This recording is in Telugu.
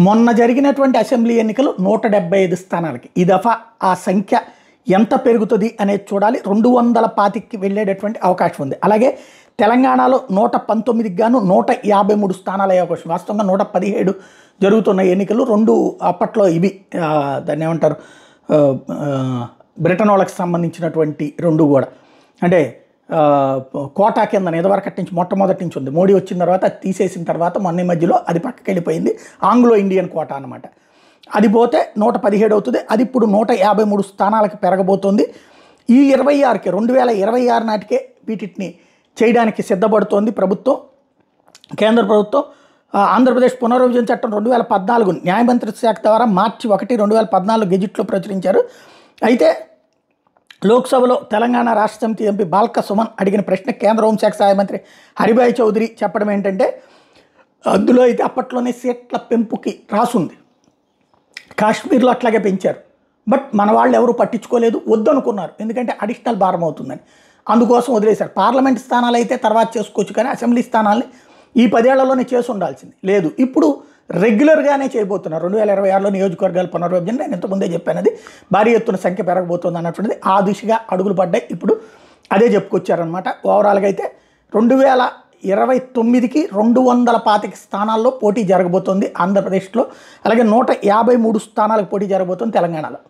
మొన్న జరిగినటువంటి అసెంబ్లీ ఎన్నికలు 175 స్థానాలకి ఈ దఫా ఆ సంఖ్య ఎంత పెరుగుతుంది అనేది చూడాలి. 225కి వెళ్ళేటటువంటి అవకాశం ఉంది. అలాగే తెలంగాణలో 119కి గాను 153 స్థానాలు అయ్యే అవకాశం. వాస్తవంగా 117 జరుగుతున్న ఎన్నికలు రెండు అప్పట్లో ఇవి దాన్ని ఏమంటారు బ్రిటన్ వాళ్ళకి సంబంధించినటువంటి రెండు కూడా అంటే కోటా కింద ఇదివరకటి నుంచి మొట్టమొదటి నుంచి ఉంది. మోడీ వచ్చిన తర్వాత తీసేసిన తర్వాత మొన్న మధ్యలో అది పక్కకి వెళ్ళిపోయింది. ఆంగ్లో ఇండియన్ కోటా అనమాట. అది పోతే 117 అవుతుంది. అది ఇప్పుడు 153 స్థానాలకు పెరగబోతోంది. ఈ 26కి 2026 నాటికే వీటిని చేయడానికి సిద్ధపడుతోంది ప్రభుత్వం, కేంద్ర ప్రభుత్వం. ఆంధ్రప్రదేశ్ పునర్విభజన చట్టం 2014 న్యాయమంత్రిత్వ శాఖ ద్వారా మార్చి 1, 2014 గెజిట్లో ప్రచురించారు. అయితే లోక్సభలో తెలంగాణ రాష్ట్ర సమితి ఎంపీ బాల్క సుమన్ అడిగిన ప్రశ్న కేంద్ర హోంశాఖ సహాయ మంత్రి హరిభాయ్ చౌదరి చెప్పడం ఏంటంటే, అందులో అయితే అప్పట్లోనే సీట్ల పెంపుకి రాసుంది. కాశ్మీర్లో అట్లాగే పెంచారు, బట్ మన వాళ్ళు ఎవరు పట్టించుకోలేదు, వద్దనుకున్నారు. ఎందుకంటే అడిషనల్ భారం అవుతుందని, అందుకోసం వదిలేశారు. పార్లమెంట్ స్థానాలు అయితే తర్వాత చేసుకోవచ్చు, కానీ అసెంబ్లీ స్థానాల్ని ఈ 10 ఏళ్లలోనే చేసి ఉండాల్సింది లేదు. ఇప్పుడు రెగ్యులర్గానే చేయబోతున్నారు. 2026లో నియోజకవర్గాల పునర్విభజన నేను ఇంతకుముందే చెప్పాను, అది భారీ ఎత్తున సంఖ్య పెరగబోతుంది అన్నటువంటిది. ఆ దిశగా అడుగులు పడ్డాయి. ఇప్పుడు అదే చెప్పుకొచ్చారనమాట. ఓవరాల్గా అయితే 2029కి 225 స్థానాల్లో పోటీ జరగబోతోంది ఆంధ్రప్రదేశ్లో. అలాగే 153 స్థానాలకు పోటీ జరగబోతోంది తెలంగాణలో.